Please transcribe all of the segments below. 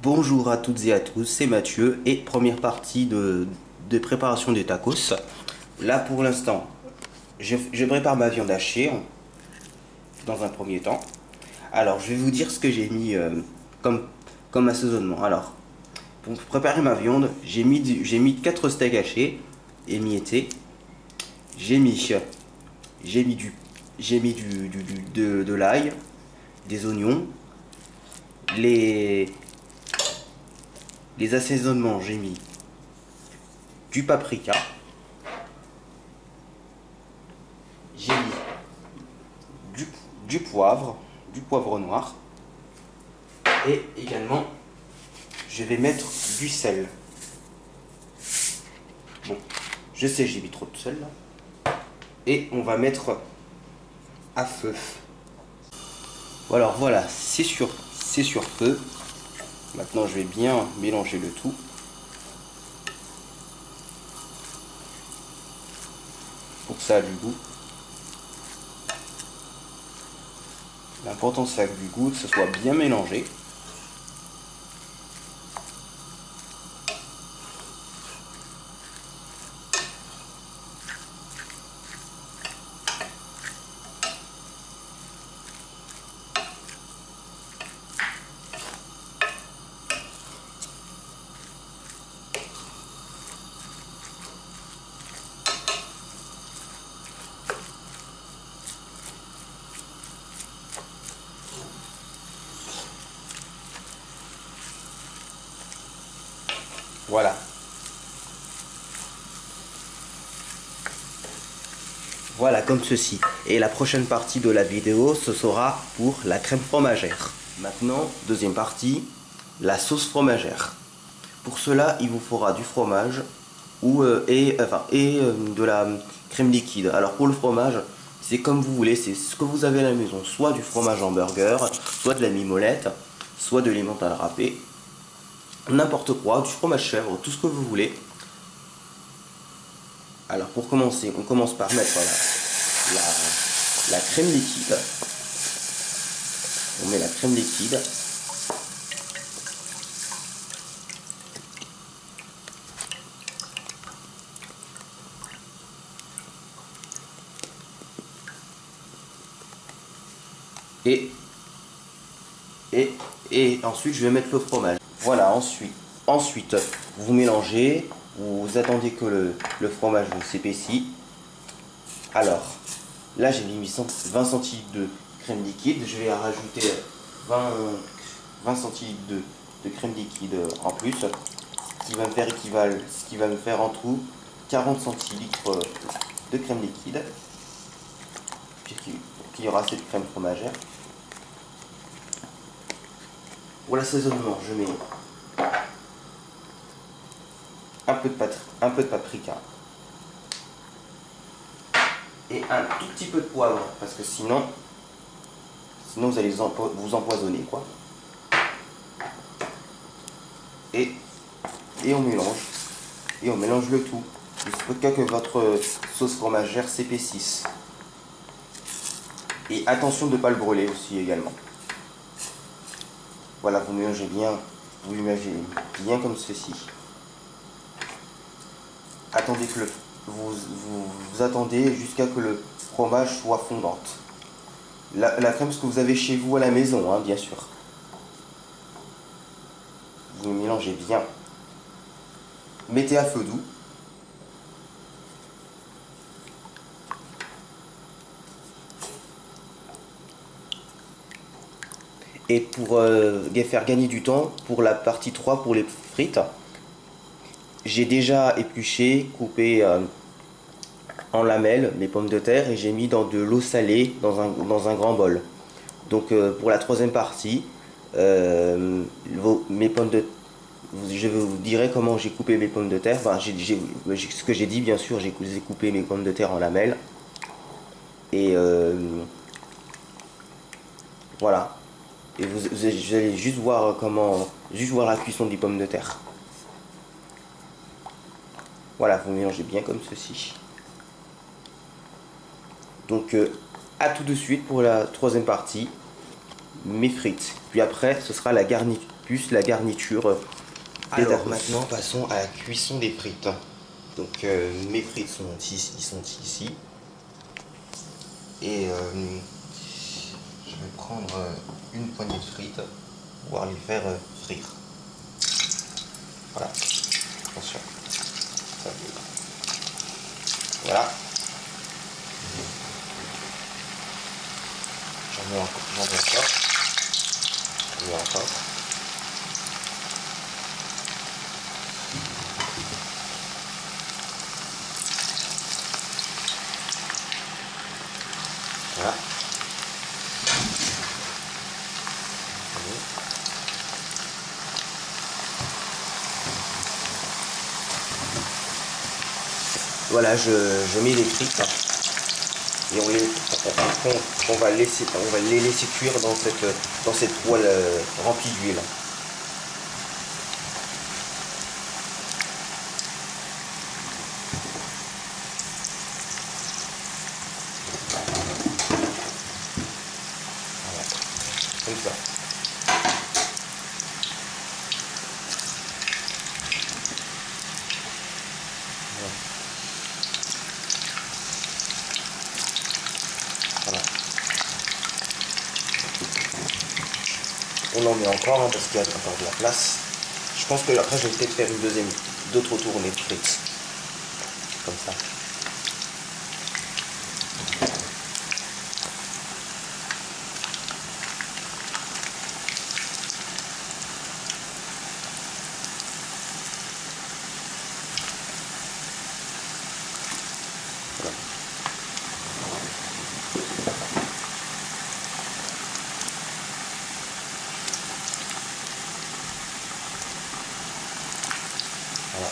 Bonjour à toutes et à tous, c'est Mathieu et première partie de préparation des tacos. Là pour l'instant, je prépare ma viande hachée dans un premier temps. Alors je vais vous dire ce que j'ai mis comme, comme assaisonnement. Alors pour préparer ma viande, j'ai mis 4 steaks hachés émiettés. J'ai mis, j'ai mis de l'ail, des oignons, les, les assaisonnements, j'ai mis du paprika, j'ai mis du poivre, du poivre noir, et également je vais mettre du sel. Bon, je sais, j'ai mis trop de sel là. Et on va mettre à feu. Alors voilà, c'est sur feu. Maintenant je vais bien mélanger le tout. Pour que ça a du goût. L'important c'est du goût, que ce soit bien mélangé. Voilà. Voilà, comme ceci. Et la prochaine partie de la vidéo, ce sera pour la crème fromagère. Maintenant, deuxième partie, la sauce fromagère. Pour cela, il vous faudra du fromage et de la crème liquide. Alors pour le fromage, c'est comme vous voulez, c'est ce que vous avez à la maison. Soit du fromage hamburger, soit de la mimolette, soit de l'emmental râpé. N'importe quoi, du fromage chèvre, tout ce que vous voulez. Alors pour commencer, on commence par mettre la crème liquide. On met la crème liquide. Et ensuite je vais mettre le fromage. Voilà, ensuite vous mélangez, vous attendez que le fromage s'épaissit. Alors, là j'ai mis 20 centilitres de crème liquide, je vais rajouter 20 centilitres de crème liquide en plus, ce qui va me faire en tout 40 centilitres de crème liquide, puisqu'il y aura assez de crème fromagère. Pour l'assaisonnement, je mets un peu de paprika et un tout petit peu de poivre, parce que sinon vous allez vous empoisonner quoi. Et on mélange le tout jusqu'à que votre sauce fromagère s'épaississe. Et attention de ne pas le brûler aussi également. Voilà, vous mélangez bien comme ceci. Attendez que vous attendez jusqu'à que le fromage soit fondante. La crème, ce que vous avez chez vous à la maison, hein, bien sûr. Vous mélangez bien. Mettez à feu doux. Et pour faire gagner du temps, pour la partie 3, pour les frites, j'ai déjà épluché, coupé en lamelles mes pommes de terre et j'ai mis dans de l'eau salée dans un grand bol. Donc pour la troisième partie, mes pommes de je vous dirai comment j'ai coupé mes pommes de terre. Enfin, ce que j'ai dit, bien sûr, j'ai coupé mes pommes de terre en lamelles. Et voilà. Et vous allez juste voir la cuisson des pommes de terre. Voilà, vous mélangez bien comme ceci. Donc à tout de suite pour la troisième partie mes frites. Puis après, ce sera la garniture. Alors maintenant, passons à la cuisson des frites. Donc mes frites sont ici. Et je vais prendre une poignée de frites pour pouvoir les faire frire. Voilà, attention. Voilà. J'en mets encore. J'en mets encore. Voilà. Voilà, je mets les frites et on va les laisser cuire dans cette poêle remplie d'huile. Voilà, comme ça. Voilà. On en met encore parce qu'il y a encore de la place. Je pense que après je vais peut-être faire d'autres tournées de frites. Comme ça. Voilà. Voilà.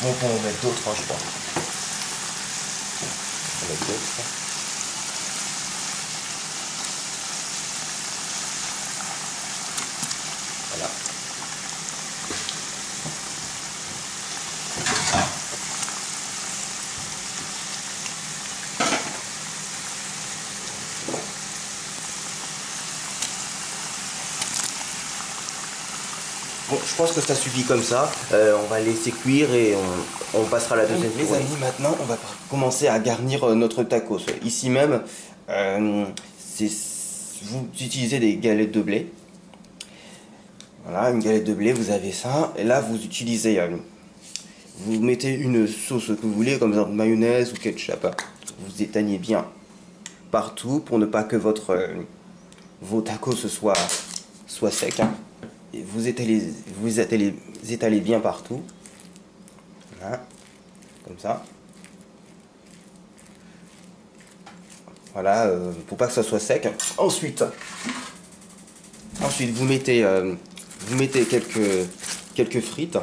On peut en mettre d'autres, je crois. On va mettre d'autres. Voilà. Bon, je pense que ça suffit comme ça. On va laisser cuire et on passera à la deuxième tournée. Les amis, maintenant, on va commencer à garnir notre tacos. Ici même, vous utilisez des galettes de blé. Voilà, une galette de blé, vous avez ça. Et là, vous utilisez... vous mettez une sauce que vous voulez, comme exemple mayonnaise ou ketchup. Vous éteignez bien partout pour ne pas que vos tacos soient secs. Et vous étalez bien partout. Voilà, comme ça. Voilà, pour pas que ça soit sec. Ensuite, vous mettez quelques frites.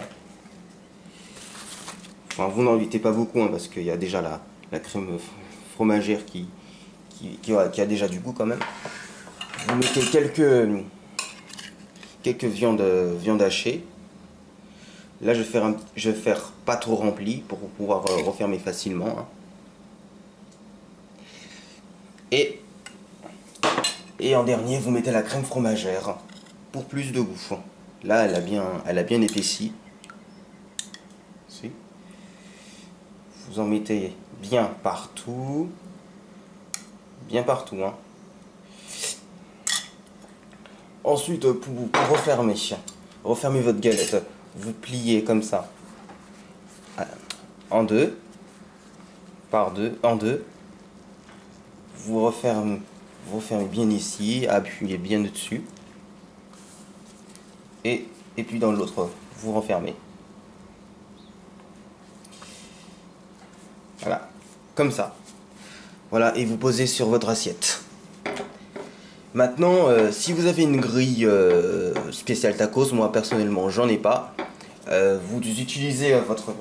Enfin, vous n'en mettez pas beaucoup hein, parce qu'il y a déjà la crème fromagère qui a déjà du goût quand même. Vous mettez quelques viandes hachées. Là, je vais faire pas trop rempli pour pouvoir refermer facilement. Hein. Et en dernier, vous mettez la crème fromagère pour plus de goût. Là, elle a bien épaissi. Vous en mettez bien partout. Bien partout. Hein. Ensuite, pour refermer votre galette, vous pliez comme ça en deux, en deux. Vous refermez bien ici, appuyez bien dessus. Et puis dans l'autre, vous refermez. Voilà, comme ça. Voilà, et vous posez sur votre assiette. Maintenant, si vous avez une grille spéciale tacos, moi personnellement j'en ai pas. Vous utilisez votre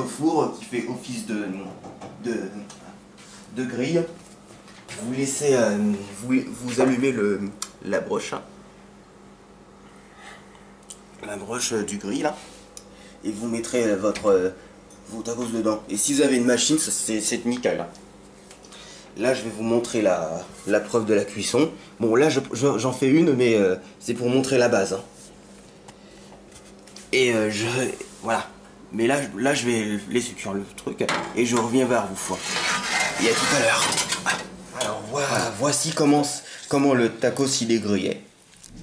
four qui fait office de grille. Vous laissez, vous allumez la broche du grill là, et vous mettrez vos tacos dedans. Et si vous avez une machine, c'est nickel. Là, je vais vous montrer la preuve de la cuisson. Bon, là, j'en fais une, mais c'est pour montrer la base. Hein. Et voilà. Mais là, je vais laisser cuire le truc et je reviens vers vous. Et à tout à l'heure. Alors, voici comment le tacos il est grillé.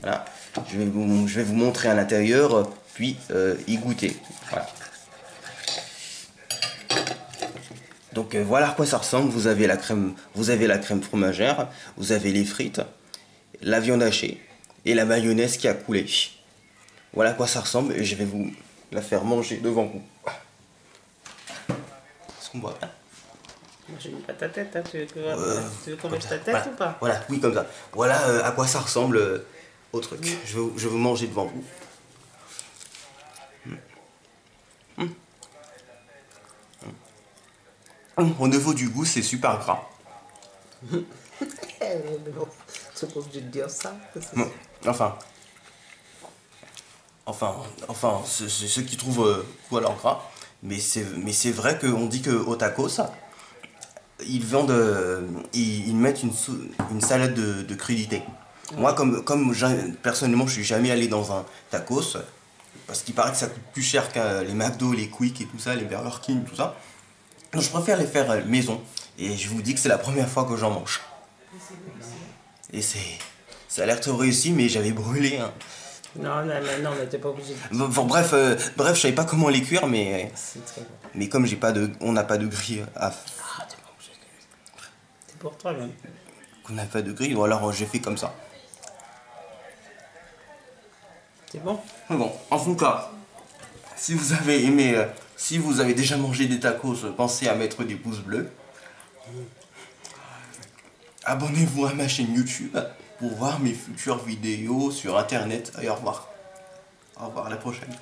Voilà. Je vais vous montrer à l'intérieur, puis y goûter. Voilà. Donc voilà à quoi ça ressemble. Vous avez la crème fromagère, vous avez les frites, la viande hachée et la mayonnaise qui a coulé. Voilà à quoi ça ressemble et je vais vous la faire manger devant vous. Est-ce qu'on voit bien? Moi j'ai mis pas ta tête, hein. Tu veux qu'on mette ta tête voilà. ou pas? Voilà, oui comme ça. Voilà à quoi ça ressemble au truc. Je vais vous manger devant vous. Au niveau du goût, c'est super gras. Mais bon, tu pas obligé de dire ça. Enfin, c'est ceux qui trouvent goût à leur gras. Mais c'est vrai qu'on dit qu'au tacos, ils vendent, ils mettent une salade de crudité. Ouais. Moi, personnellement, je suis jamais allé dans un tacos, parce qu'il paraît que ça coûte plus cher que les McDo, les Quick et tout ça, les Burger King, tout ça. Donc, je préfère les faire maison. Et je vous dis que c'est la première fois que j'en mange. Et ça a l'air très réussi, mais j'avais brûlé. Hein. Non, mais t'es pas obligé de... Bon, bref, je savais pas comment les cuire, mais... C'est très bon. Mais comme on n'a pas de grille à... Ah, t'es pas obligé de les cuire. C'est pour toi, même. On n'a pas de grille, ou alors j'ai fait comme ça. C'est bon? Bon, en tout cas, si vous avez aimé... si vous avez déjà mangé des tacos, pensez à mettre des pouces bleus. Abonnez-vous à ma chaîne YouTube pour voir mes futures vidéos sur internet. Et au revoir. Au revoir, à la prochaine.